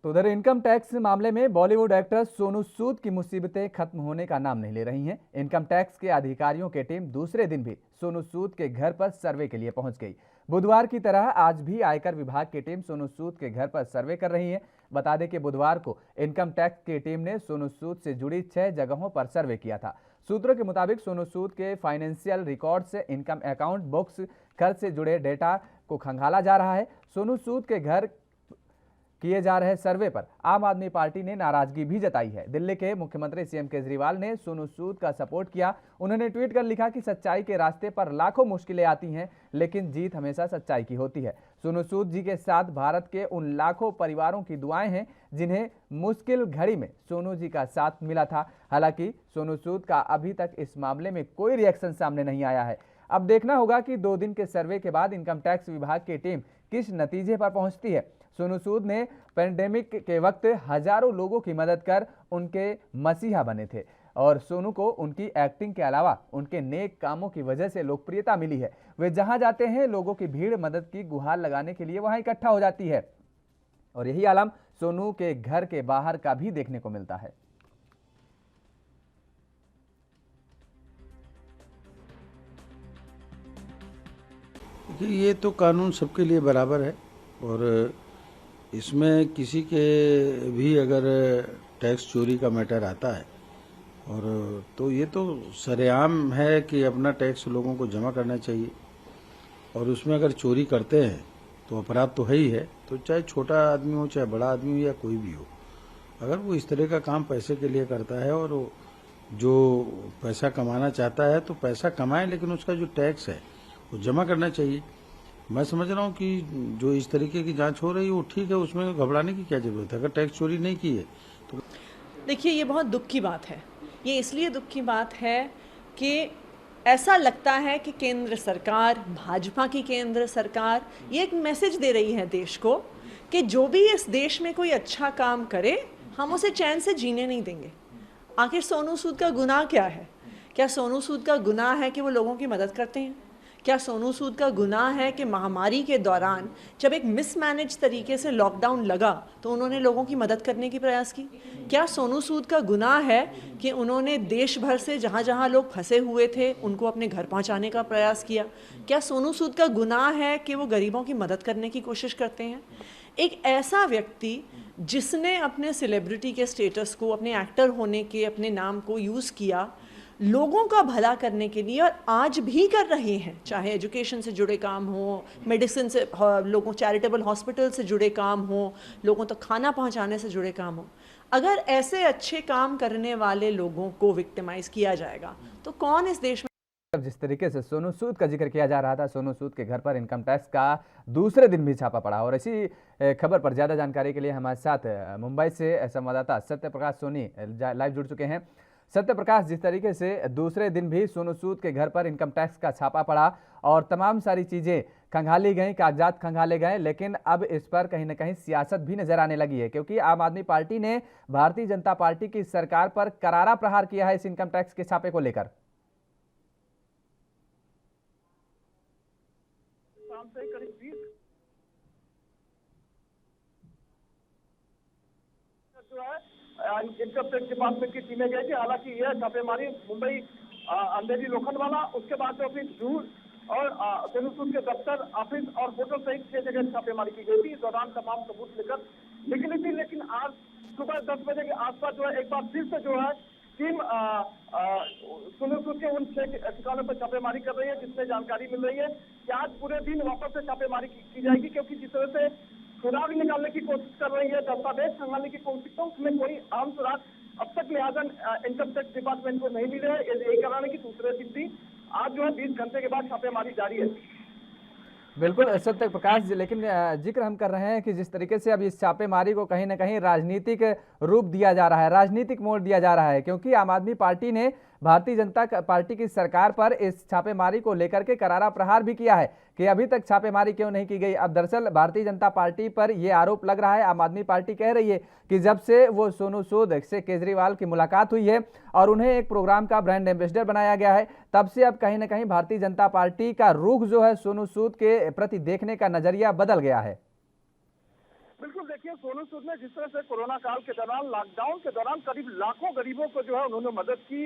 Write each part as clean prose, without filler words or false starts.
तो उधर income tax मामले में बॉलीवुड एक्ट्रेस सोनू सूद की मुसीबतें खत्म होने का नाम नहीं ले रही हैं। इनकम टैक्स के अधिकारियों की टीम दूसरे दिन भी सोनू सूद के घर पर सर्वे के लिए पहुंच गई। बुधवार की तरह आज भी आयकर विभाग की टीम सोनू सूद के घर पर सर्वे कर रही है। बता दें कि बुधवार को इनकम टैक्स की टीम ने सोनू सूद से जुड़ी 6 जगहों पर सर्वे किया था। सूत्रों के मुताबिक सोनू सूद के फाइनेंशियल रिकॉर्ड से इनकम अकाउंट बुक्स, खर्च से जुड़े डेटा को खंगाला जा रहा है। सोनू सूद के घर किए जा रहे सर्वे पर आम आदमी पार्टी ने नाराजगी भी जताई है। दिल्ली के मुख्यमंत्री सीएम केजरीवाल ने सोनू सूद का सपोर्ट किया। उन्होंने ट्वीट कर लिखा कि सच्चाई के रास्ते पर लाखों मुश्किलें आती हैं, लेकिन जीत हमेशा सच्चाई की होती है। सोनू सूद जी के साथ भारत के उन लाखों परिवारों की दुआएं हैं जिन्हें मुश्किल घड़ी में सोनू जी का साथ मिला था। हालांकि सोनू सूद का अभी तक इस मामले में कोई रिएक्शन सामने नहीं आया है। अब देखना होगा कि 2 दिन के सर्वे के बाद इनकम टैक्स विभाग की टीम किस नतीजे पर पहुंचती है। सोनू सूद ने पैंडेमिक के वक्त हजारों लोगों की मदद कर उनके मसीहा बने थे और सोनू को उनकी एक्टिंग के अलावा उनके नेक कामों की वजह से लोकप्रियता मिली है। वे जहां जाते हैं लोगों की भीड़ मदद की गुहार लगाने के लिए वहां इकट्ठा हो जाती है और यही आलम सोनू के घर के बाहर का भी देखने को मिलता है। ये तो कानून सबके लिए बराबर है और इसमें किसी के भी अगर टैक्स चोरी का मैटर आता है और तो ये तो सरेआम है कि अपना टैक्स लोगों को जमा करना चाहिए और उसमें अगर चोरी करते हैं तो अपराध तो है ही है। तो चाहे छोटा आदमी हो, चाहे बड़ा आदमी हो या कोई भी हो, अगर वो इस तरह का काम पैसे के लिए करता है और जो पैसा कमाना चाहता है तो पैसा कमाए, लेकिन उसका जो टैक्स है वो जमा करना चाहिए। मैं समझ रहा हूँ कि जो इस तरीके की जांच हो रही है वो ठीक है, उसमें घबराने की क्या जरूरत है अगर टैक्स चोरी नहीं की है तो। देखिए, ये बहुत दुख की बात है। ये इसलिए दुख की बात है कि ऐसा लगता है कि केंद्र सरकार, भाजपा की केंद्र सरकार ये एक मैसेज दे रही है देश को कि जो भी इस देश में कोई अच्छा काम करे हम उसे चैन से जीने नहीं देंगे। आखिर सोनू सूद का गुनाह क्या है? क्या सोनू सूद का गुनाह है कि वो लोगों की मदद करते हैं? क्या सोनू सूद का गुनाह है कि महामारी के दौरान जब एक मिसमैनेज तरीके से लॉकडाउन लगा तो उन्होंने लोगों की मदद करने की प्रयास की? क्या सोनू सूद का गुनाह है कि उन्होंने देश भर से जहाँ जहाँ लोग फंसे हुए थे उनको अपने घर पहुँचाने का प्रयास किया? क्या सोनू सूद का गुनाह है कि वो गरीबों की मदद करने की कोशिश करते हैं? एक ऐसा व्यक्ति जिसने अपने सेलिब्रिटी के स्टेटस को, अपने एक्टर होने के अपने नाम को यूज़ किया लोगों का भला करने के लिए, और आज भी कर रहे हैं, चाहे एजुकेशन से जुड़े काम हो, मेडिसिन से, लोगों चैरिटेबल हॉस्पिटल से जुड़े काम हो, लोगों तक खाना पहुंचाने से जुड़े काम हो। अगर ऐसे अच्छे काम करने वाले लोगों को विक्टिमाइज किया जाएगा तो कौन इस देश में। जिस तरीके से सोनू सूद का जिक्र किया जा रहा था, सोनू सूद के घर पर इनकम टैक्स का दूसरे दिन भी छापा पड़ा और इसी खबर पर ज्यादा जानकारी के लिए हमारे साथ मुंबई से संवाददाता सत्य प्रकाश सोनी लाइव जुड़ चुके हैं। सत्य प्रकाश, जिस तरीके से दूसरे दिन भी सोनू सूद के घर पर इनकम टैक्स का छापा पड़ा और तमाम सारी चीजें खंगाली गई, कागजात खंगाले गए, लेकिन अब इस पर कहीं ना कहीं सियासत भी नजर आने लगी है क्योंकि आम आदमी पार्टी ने भारतीय जनता पार्टी की सरकार पर करारा प्रहार किया है इस इनकम टैक्स के छापे को लेकर। इनकम टैक्स डिपार्टमेंट की टीमें गई थी। हालांकि यह छापेमारी मुंबई अंधेरी लोखंडवाला, उसके बाद जो फिर जूर और सोनू सूद के दफ्तर, ऑफिस और होटल सहित 6 जगह छापेमारी की गई थी। इस दौरान तमाम सबूत लेकर निकली थी, लेकिन आज सुबह 10 बजे के आसपास जो है एक बार फिर से जो है टीम सोनू सूद के उन 6 ठिकानों पर छापेमारी कर रही है, जिसमें जानकारी मिल रही है कि आज पूरे दिन वापस से छापेमारी की जाएगी क्योंकि जिस तरह से सुराग निकालने की कोशिश कर रही है, दस्तावेज खंगालने की कोशिश, तो उसमें कोई आम सुराग अब तक लिहाजा इनकम टैक्स डिपार्टमेंट को नहीं मिले हैं। यही कारण है कि दूसरे दिन भी आज जो है 20 घंटे के बाद छापेमारी जारी है। बिल्कुल सत्य प्रकाश, लेकिन जिक्र हम कर रहे हैं कि जिस तरीके से अब इस छापेमारी को कहीं ना कहीं राजनीतिक रूप दिया जा रहा है, राजनीतिक मोड़ दिया जा रहा है क्योंकि आम आदमी पार्टी ने भारतीय जनता पार्टी की सरकार पर इस छापेमारी को लेकर के करारा प्रहार भी किया है कि अभी तक छापेमारी क्यों नहीं की गई। अब दरअसल भारतीय जनता पार्टी पर यह आरोप लग रहा है, आम आदमी पार्टी कह रही है कि जब से वो सोनू सूद से केजरीवाल की मुलाकात हुई है और उन्हें एक प्रोग्राम का ब्रांड एम्बेसडर बनाया गया है, तब से अब कहीं ना कहीं भारतीय जनता पार्टी का रुख जो है सोनू सूद के प्रति देखने का नजरिया बदल गया है। बिल्कुल, देखिए सोनू सूद ने जिस तरह से कोरोना काल के दौरान, लॉकडाउन के दौरान करीब लाखों गरीबों को जो है उन्होंने मदद की,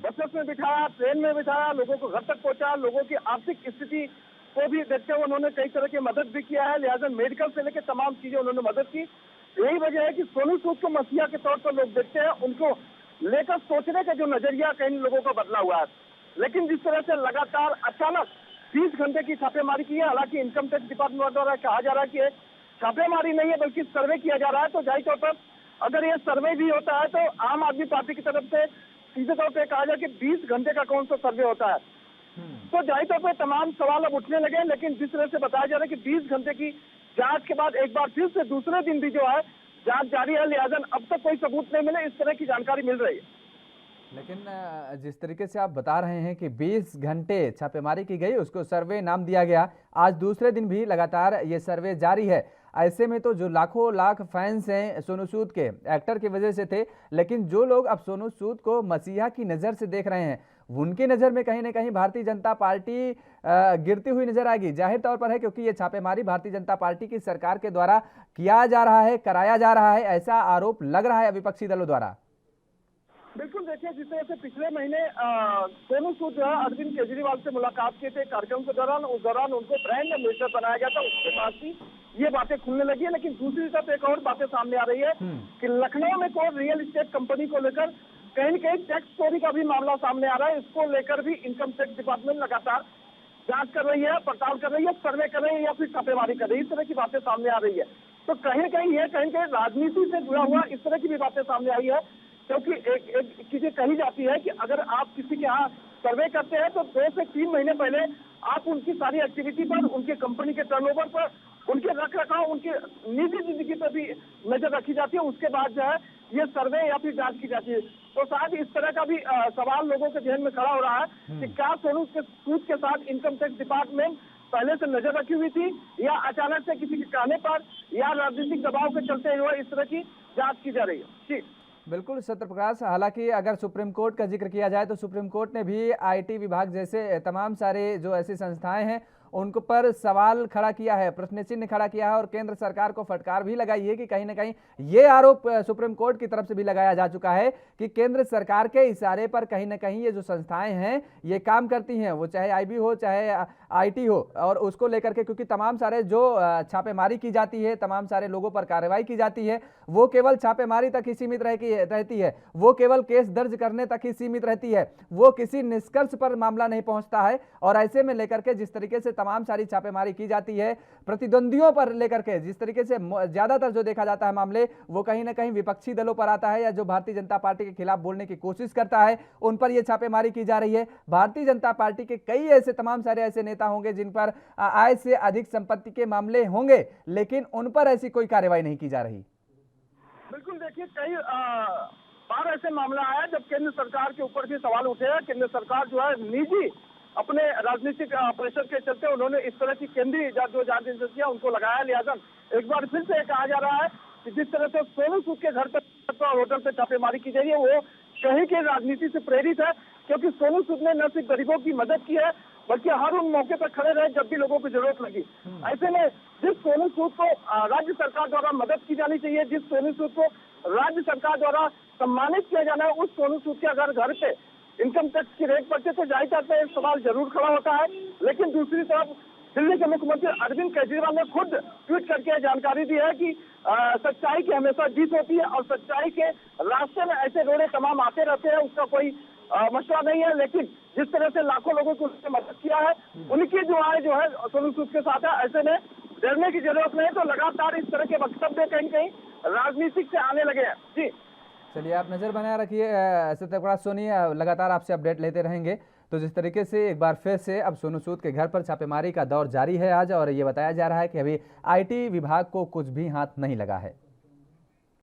बसेस में बिठाया, ट्रेन में बिठाया, लोगों को घर तक पहुंचाया, लोगों की आर्थिक स्थिति को भी देखते हुए उन्होंने कई तरह की मदद भी किया है, लिहाजा मेडिकल से लेकर तमाम चीजें उन्होंने मदद की। यही वजह है कि सोनू सूद को मसीहा के तौर पर लोग देखते हैं, उनको लेकर सोचने का जो नजरिया कई लोगों का बदला हुआ है। लेकिन जिस तरह से लगातार अचानक 20 घंटे की छापेमारी की है, हालांकि इनकम टैक्स डिपार्टमेंट द्वारा कहा जा रहा है कि छापेमारी नहीं है बल्कि सर्वे किया जा रहा है, तो जाहिर तौर पर अगर ये सर्वे भी होता है तो आम आदमी पार्टी की तरफ से सीधे तौर पर कहा जाए कि 20 घंटे का कौन सा सर्वे होता है, तो जाहिर तौर पर तमाम सवाल अब उठने लगे। लेकिन जिस तरह से बताया जा रहा है कि 20 घंटे की जांच के बाद एक बार फिर से दूसरे दिन भी जो है जांच जारी है, लिहाजा अब तक कोई सबूत नहीं मिले, इस तरह की जानकारी मिल रही है। लेकिन जिस तरीके से आप बता रहे हैं कि 20 घंटे छापेमारी की गई, उसको सर्वे नाम दिया गया, आज दूसरे दिन भी लगातार ये सर्वे जारी है। ऐसे में तो जो लाखों लाख फैंस हैं सोनू सूद के, एक्टर की वजह से थे, लेकिन जो लोग अब सोनू सूद को मसीहा की नज़र से देख रहे हैं, उनकी नज़र में कहीं ना कहीं भारतीय जनता पार्टी गिरती हुई नजर आएगी। जाहिर तौर पर है क्योंकि ये छापेमारी भारतीय जनता पार्टी की सरकार के द्वारा किया जा रहा है, कराया जा रहा है, ऐसा आरोप लग रहा है विपक्षी दलों द्वारा। बिल्कुल, देखिए जिस तरह से पिछले महीने सोनू सूद जो है अरविंद केजरीवाल से मुलाकात किए थे कार्यक्रम के दौरान, उस दौरान उनको ब्रांड एम्बेसडर बनाया गया था, उसके बाद ही ये बातें खुलने लगी है। लेकिन दूसरी तरफ एक और बातें सामने आ रही है कि लखनऊ में कोई रियल एस्टेट कंपनी को लेकर कहीं न कहीं टैक्स चोरी का भी मामला सामने आ रहा है। इसको लेकर भी इनकम टैक्स डिपार्टमेंट लगातार जांच कर रही है, पड़ताल कर रही है, सर्वे कर रही है या फिर छापेमारी कर रही है, इस तरह की बातें सामने आ रही है। तो कहीं कहीं राजनीति से जुड़ा हुआ इस तरह की भी बातें सामने आई है, क्योंकि एक चीजें कही जाती है कि अगर आप किसी के यहाँ सर्वे करते हैं तो 2 से 3 महीने पहले आप उनकी सारी एक्टिविटी पर, उनके कंपनी के टर्नओवर पर, उनके रख रखाव, उनके निजी जिंदगी पर भी नजर रखी जाती है। उसके बाद जो है ये सर्वे या फिर जांच की जाती है। तो शायद इस तरह का भी सवाल लोगों के जहन में खड़ा हो रहा है कि क्या सोनू सूद के साथ इनकम टैक्स डिपार्टमेंट पहले से नजर रखी हुई थी या अचानक से किसी के कहने पर या राजनीतिक दबाव के चलते हुए इस तरह की जांच की जा रही है। जी बिल्कुल सत्य प्रकाश, हालांकि अगर सुप्रीम कोर्ट का जिक्र किया जाए तो सुप्रीम कोर्ट ने भी आईटी विभाग जैसे तमाम सारे जो ऐसी संस्थाएं हैं उनको पर सवाल खड़ा किया है, प्रश्न चिन्ह खड़ा किया है और केंद्र सरकार को फटकार भी लगाई है कि कहीं ना कहीं ये आरोप सुप्रीम कोर्ट की तरफ से भी लगाया जा चुका है कि केंद्र सरकार के इशारे पर कहीं ना कहीं ये जो संस्थाएं हैं ये काम करती हैं, वो चाहे आईबी हो चाहे आईटी हो, और उसको लेकर के क्योंकि तमाम सारे जो छापेमारी की जाती है, तमाम सारे लोगों पर कार्रवाई की जाती है, वो केवल छापेमारी तक ही सीमित रहती है, वो केवल केस दर्ज करने तक ही सीमित रहती है, वो किसी निष्कर्ष पर मामला नहीं पहुंचता है। और ऐसे में लेकर के जिस तरीके से तमाम सारी छापेमारी की जाती है, प्रतिद्वंदियों पर लेकर के जिस तरीके से ज्यादातर जो देखा जाता है मामले, वो कहीं ना कहीं विपक्षी दलों पर आता है या जो भारतीय जनता पार्टी के खिलाफ बोलने की कोशिश करता है उन पर यह छापेमारी की जा रही है। भारतीय जनता पार्टी के कई ऐसे तमाम सारे ऐसे नेता होंगे जिन पर आय से अधिक संपत्ति के मामले होंगे, लेकिन उन पर ऐसी कोई कार्रवाई नहीं की जा रही। बिल्कुल, देखिए कई बार ऐसे मामला आया जब केंद्र सरकार के ऊपर भी सवाल उठे हैं। केंद्र सरकार जो है निजी अपने राजनीतिक प्रेशर के चलते उन्होंने इस तरह की केंद्रीय जो जांच एजेंसियां उनको लगाया, लिहाजा एक बार फिर से कहा जा रहा है कि जिस तरह से सोनू सूद के घर पर होटल पे छापेमारी की जा रही है वो कहीं के राजनीति से प्रेरित है, क्योंकि सोनू सूद ने न सिर्फ गरीबों की मदद की है बल्कि हर उन मौके पर खड़े रहे जब भी लोगों को जरूरत लगी। ऐसे में जिस सोनू सूद को राज्य सरकार द्वारा मदद की जानी चाहिए, जिस सोनू सूद को राज्य सरकार द्वारा सम्मानित किया जाना है, उस सोनू सूद के अगर घर पे इनकम टैक्स की रेट बढ़ते तो जाहिर तौर पर एक सवाल जरूर खड़ा होता है। लेकिन दूसरी तरफ दिल्ली के मुख्यमंत्री अरविंद केजरीवाल ने खुद ट्वीट करके जानकारी दी है कि सच्चाई की हमेशा जीत होती है और सच्चाई के रास्ते में ऐसे रोड़े तमाम आते रहते हैं, उसका कोई मसला नहीं है। लेकिन जिस तरह से लाखों लोगों को उसने मदद किया है, उनकी दुआएं जो है सोनू सूद के साथ है। ऐसे में डरने की जरूरत नहीं, तो लगातार इस तरह के वक्तव्य कहीं कहीं राजनीतिक से आने लगे हैं। जी चलिए, आप नज़र बनाए रखिए, सत्य प्रकाश सोनी लगातार आपसे अपडेट लेते रहेंगे। तो जिस तरीके से एक बार फिर से अब सोनू सूद के घर पर छापेमारी का दौर जारी है आज, और ये बताया जा रहा है कि अभी आईटी विभाग को कुछ भी हाथ नहीं लगा है।